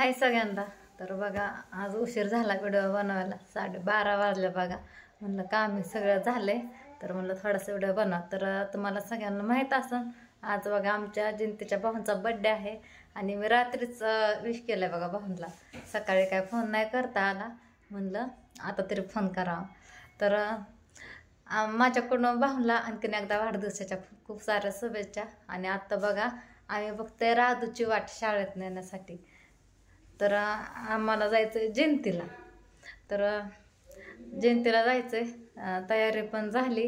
हाय सगळ्यांना. तर बघा आज उशीर झाला व्हिडिओ बनवायला, 12:30 वाजले बघा. म्हणलं काम सगळं झालंय तर म्हणलं थोडासा व्हिडिओ बनवा. तर तुम्हाला सगळ्यांना माहीत असेल आज बघा आमच्या जिंतीच्या भाऊंचा बड्डे आहे आणि मी रात्रीच विश केलं बघा भाऊंला. सकाळी काय फोन नाही करता आला, म्हणलं आता तरी फोन करावा. तर माझ्याकडून भाऊंला आणखीन एकदा वाढदिवसाच्या खूप खूप साऱ्या शुभेच्छा. आणि आत्ता बघा आम्ही बघतोय राधूची वाट शाळेत नेण्यासाठी. तर आम्हाला जायचं आहे जयंतीला. तर जयंतीला जायचं आहे, तयारी पण झाली.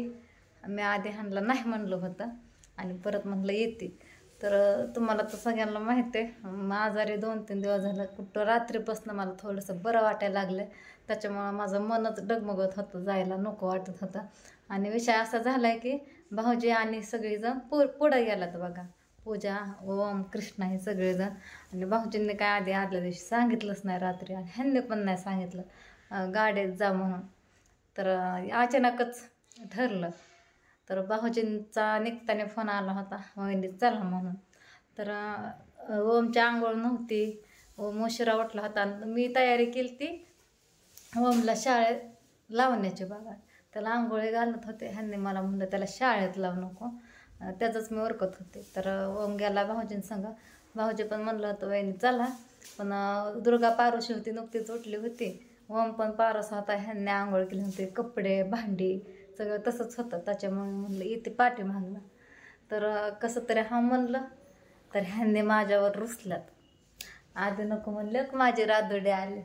मी आधी ह्यांना नाही म्हणलं होतं आणि परत म्हणलं येते. तर तुम्हाला तर सगळ्यांना माहिती आहे आजारी 2-3 दिवस झालं. कुठं रात्रीपासून मला थोडंसं बरं वाटायला लागलं, त्याच्यामुळं माझं मनच डगमगत होतं, जायला नको वाटत होतं. आणि विषय असा झाला आहे की भाऊजी आणि सगळीजण पुढं गेलात बघा. पूजा, ओम, कृष्णा हे सगळेजण. आणि भाऊजींनी काय आदल्या दिवशी सांगितलंच नाही रात्री, आणि ह्यांनी पण नाही सांगितलं गाडीत जा म्हणून. तर अचानकच ठरलं. तर भाऊजींचा निघताने फोन आला होता, वहिनी चला म्हणून. तर ओमची आंघोळ नव्हती, ओम उशिरा उठला होता. मी तयारी केली ती ओमला शाळेत लावण्याची बघा. त्याला आंघोळी घालत होते. ह्यांनी मला म्हणलं त्याला शाळेत लावू नको, त्याचंच मी ओरकत होते. तर ओम गेला भाऊजींसंग. भाऊजी पण म्हणलं होतं वहिनी चला, पण दुर्गा पारोशी होती, नुकतीच उठली होती. ओम पण पारस होता, ह्यांनी आंघोळ केली होती, कपडे भांडी सगळं तसंच होतं. त्याच्यामुळे म्हणलं येते पाठीमागला. तर कसं तरी हा म्हणलं, तर ह्यांनी माझ्यावर रुसल्यात. आधी नको म्हणलं माझे राधोडे आले.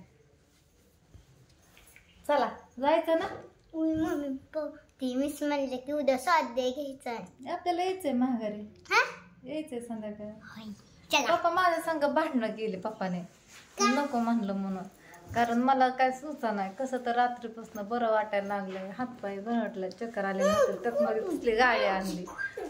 चला जायचं ना. मम्मी ती मिस म्हणले की उद्या स्वाध्याय घ्यायचा आहे. आपल्याला यायचंय माघारी, यायचंय संध्याकाळी. पप्पा माझ्या संग भांडणं केली पप्पाने, नको म्हणलं म्हणून. कारण मला काय सुचा नाही. कसं तर रात्रीपासून बरं वाटायला लागलं, हातपाय भरटलं, चक्कर आले नव्हते. त्यात मध्ये तिथली गाडी आणली,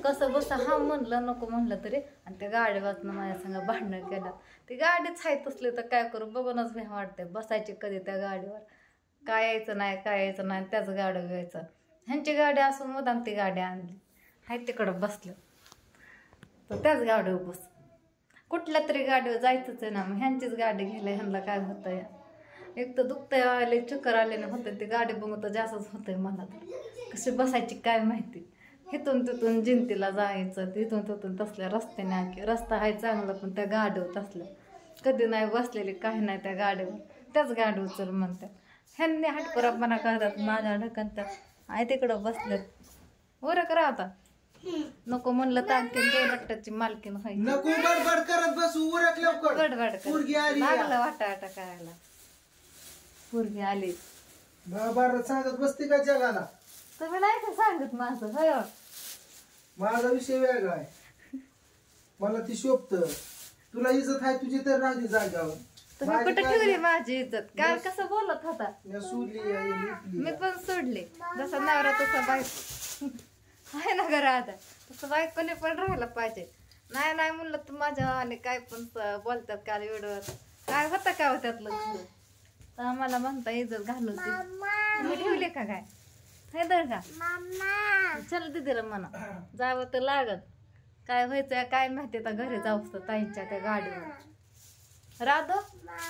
कसं बस हा म्हणलं नको म्हणलं तरी. आणि त्या गाडी वाचनं माझ्या संग भांडणं केलं. ती गाडीच आहे तसली तर काय करू, बघूनच भ्या वाटते बसायची कधी त्या गाडीवर. काय यायचं नाही त्याच गाडी घ्यायचं. ह्यांची गाडी असून मुदाम ती गाडी आणली, हाय तिकडं बसलं तर त्याच गाडीवर बस. कुठल्या तरी गाडीवर जायचंच आहे ना, मग ह्यांचीच गाडी घ्यायला ह्यांना काय होतं या. एक तर दुखतंय आले, चक्कर आलेले होते. ती गाडी बघून तर जास्तच होतंय मला. तर कशी बसायची काय माहिती. इथून तिथून जिंतीला जायचं, तिथून तिथून तसल्या रस्त्याने आणखी. रस्ता आहे चांगला पण त्या गाडीवर तसल्या कधी नाही बसलेली, काही नाही त्या गाडीवर. त्याच गाडीवर चल म्हणतात. ह्यांनी हटपुरापणा करतात, माझ्या ढकलतात. आहे तिकडं बसलेत. बरं करा आता, नको म्हणलं तर आणखीन 2 रट्ट्याची मालकीन व्हायची. नको बडबड करत बसू, उरक लवकर. बडबड लागलं वाटा करायला. पोरगी आली बरं सांगत बसते का जगाला. तुम्ही नाही का सांगत माझं. होय माझा विषय वेगळा आहे, मला ती शोभत. तुला इज्जत आहे तुझी तर राहते जाग्यावर. तुम्ही कुठे ठेवली माझी इज्जत. काल कसं बोलत होता. मी पण सोडली. जसा नवरा तसा बायको आहे ना घरा. आता तसं बायकोने पण राहायला पाहिजे. नाही म्हणलं तर माझ्या आणि काय पण बोलतात काल व्हिडिओवर. काय होतं काय त्यातलं तर आम्हाला म्हणता इज्जत घालवते. तुम्ही ठेवले का काय फायदा का. चल दिदीला म्हणा जावं तर लागत. काय व्हायचं काय माहिती. तर घरी जाऊस तर ताईंच्या त्या गाडीवर. राधो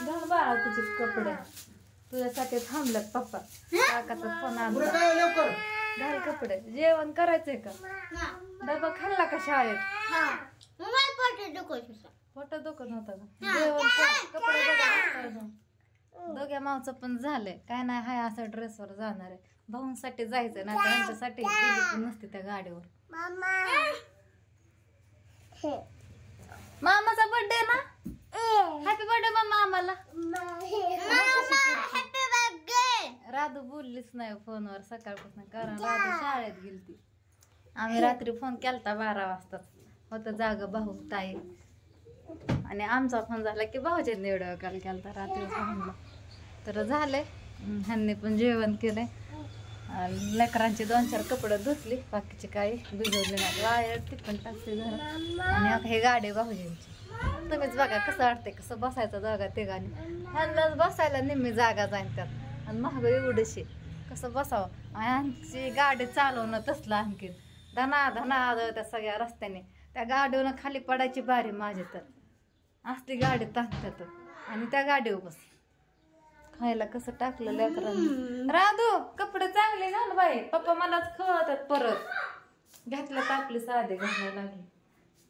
घाल बाळा तुझे कपडे, तुझ्यासाठी थांबल्यात पप्पा. काकाचा फोन आला, घाल कपडे. जेवण करायचंय का. डबा खाल्ला का शाळेत. पोट दुखत होता का. जेवण कपडे बघा. दोघ्या मावचं पण झालंय. काय नाही हाय असं ड्रेसवर जाणार आहे. भाऊंसाठी जायचंय ना, त्यांच्यासाठी गेली पण नसते त्या गाडीवर. मामाचा बर्थडे ना. हॅपी बर्थडे मामा आम्हाला. राधू बोललीच नाही फोनवर सकाळपासून, कारण राधू शाळेत गेलती. आम्ही रात्री फोन केलता 12 वाजता होतं जाग भाऊ ताई. आणि आमचा फोन झाला की भाऊजींनी व्हिडिओ कॉल केलता रात्री फोनला. तर झालंय. ह्यांनी पण जेवण केलंय. लेकरांची 2-4 कपडे धुतली, बाकीचे काही भिजवले नाही. वायर ती पण टाकते जरा. आणि आता हे गाडी भाऊजींची. तुम्हीच बघा कसं वाटतंय, कसं बसायचं जागा तिघांनी. ह्यांनाच बसायला निम्मी जागा जाईन त्यात, आणि महाग एवढीशी कसं बसावं. आमची गाडी चालवणं तसलं आणखीन धना त्या सगळ्या रस्त्याने. त्या गाडीवरून खाली पडायची बारी माझी. तर असली गाडी ताणतात. आणि त्या गाडीवर बस. खायला कसं टाकलं लेकरांनी. राधू कपडे चांगले घाल बाई, पप्पा मलाच खवळतात परत. घातलं तर आपली साधे घालायला लागले.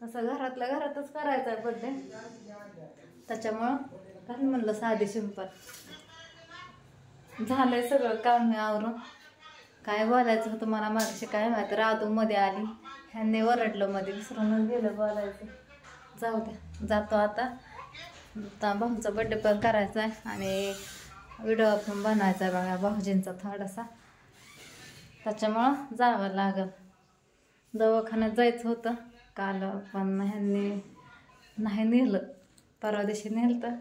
तसं घरातल्या घरातच करायचा आहे बर्थडे, त्याच्यामुळं घाल म्हणलं साधे सिंपल. झालंय सगळं काम आवरून. काय बोलायचं होतं मला मागशी काय माहिती, राधू मध्ये आली, ह्यांनी ओरडलं मध्ये, विसरूनच गेलं बोलायचं. जाऊ द्या, जातो आता. भाऊचा बड्डे पण करायचा आहे आणि व्हिडिओ पण बनायचा आहे बघा भाऊजींचा थोडासा, त्याच्यामुळं जावं लागल. दवाखान्यात जायचं होतं काल, पण ह्यांनी नाही नेलं. परवा दिवशी नेलं तर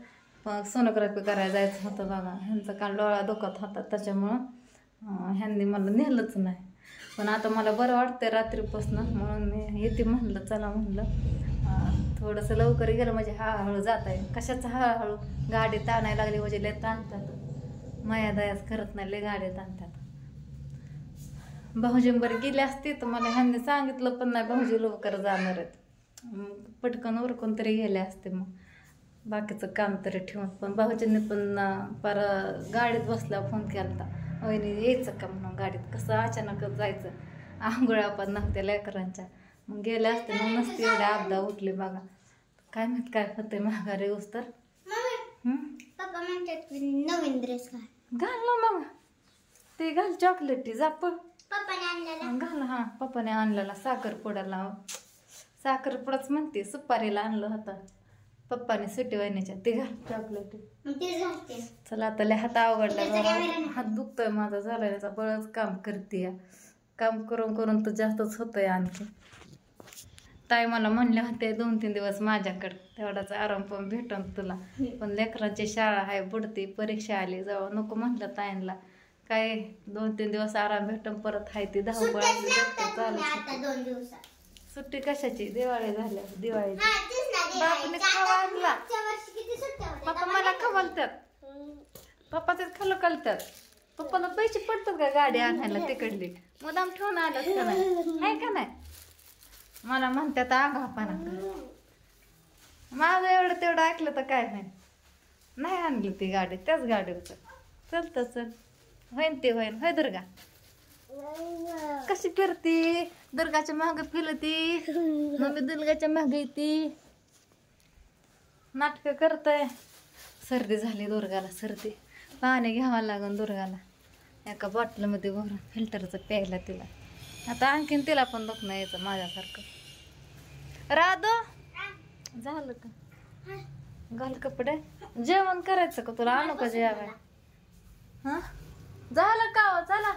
पण सोनोग्राफी करायला जायचं होतं बघा. ह्यांचा काल डोळा दुखत होता, त्याच्यामुळं ह्यांनी मला नेलंच नाही. पण आता मला बरं वाटतंय रात्रीपासून, म्हणून मी येते म्हणलं. चला म्हणलं थोडंसं लवकर गेलं म्हणजे हळूहळू जात आहे. कशाचं हळूहळू, गाडीत आणायला लागली म्हणजे लय ताणतात. माया दयाच करत नाही, लय गाडीत आणतात. भाऊजींबर गेले असते तर मला ह्यांनी सांगितलं पण नाही भाऊजी लवकर जाणार आहेत. पटकन उरकून तरी गेले असते मग बाकीचं काम तरी ठेवून. पण भाऊजींनी पण पर गाडीत बसला फोन केला होता, वहिनी यायचं का म्हणून गाडीत. कसं अचानकच जायचं, आंघोळ्या पण नव्हत्या लेकरांच्या. मग गेले असते मग नसते एवढ्या अपदा उठले बघा. काय माहित काय होतंय माघारी येऊस तर. पप्पा म्हणतात नवीन ड्रेस घाल ना मग, ते घाल चॉकलेटी जापड. पप्पाने आणलेला घाल. हा पप्पाने आणलेला साखरपुड्याला, साखरपुडाच म्हणते, सुपारीला आणलं होतं पप्पाने सुट्टी वहिनीच्या. ते घाल चॉकलेटी. ते घालते. चला आता लय हात आवडला, हात दुखतोय माझा. झालाय त्याचा बळच काम करते, काम करून करून तर जास्तच होतंय. आणखी ताई मला म्हणले होते 2-3 दिवस माझ्याकडे, तेवढाच आराम पण भेटन तुला. पण लेकरांची शाळा आहे, बुडती परीक्षा आली, जाऊ नको म्हणलं ताईंना. काय 2-3 दिवस आराम भेटन, परत हाय ती धावपळ आपली चालू. आता 2 दिवसात सुट्टी कशाची, दिवाळी झाल्या दिवाळीची. बापने खावा आणला, पप्पा मला खवलतात, पप्पाच खाल्लं कलतात. पप्पाला पैसे पडतात का गाडी आणायला तिकडली, मुदाम ठेवून आलं का नाही, आहे का नाही. मला म्हणतात आगापाना. माझं एवढं तेवढं ऐकलं तर काय नाही आणली ती गाडी, त्याच गाडीवर चलत चल होईन ते होईन. होय दुर्गा कशी फिरती, दुर्गाच्या मागे फिरती, मम्मी दुर्गाच्या मागे येते, नाटकं करतय. सर्दी झाली दुर्गाला, सर्दी. पाणी घ्यावं लागून दुर्गाला एका बॉटलमध्ये भरून फिल्टरचं प्यायला तिला. आता आणखीन तिला पण दुखणं यायचं माझ्यासारखं. राधू झालं का, घाल कपडे. जेवण करायचं का तुला, आणू का जेवाय. हा झालं का हो, चला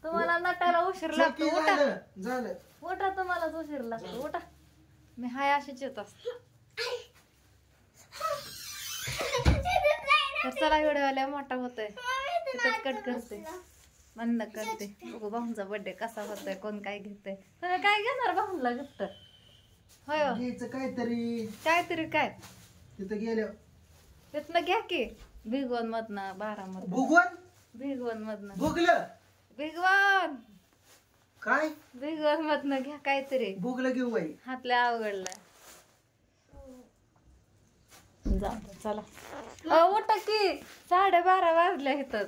तुम्हाला नटायला उशीर लागतो. उठा झालं उठा, तुम्हालाच उशीर लागतो. उठा, मी हाय अशीच येत असते. तर चला व्हिडिओला मोठा होतोय, तिथंच कट करते, बंद करते. बघू भाऊंचा बर्थडे कसा होतोय, कोण काय घेतोय. तुम्ही काय घेणार भाऊंला गिफ्ट. होय घ्यायचं काहीतरी. काहीतरी काय तिथं गेल्या तिथनं घ्या की, भिगवण मधनं, बारामधनं. भुगवण, भिगवण मधनं, भुगलं भिगवण काय, भिगवण मधनं घ्या काहीतरी. भुगलं घेऊ बाई. हातल्या अवघडला. जाऊ चला, उठा की, 12:30 वाजल्या इथं.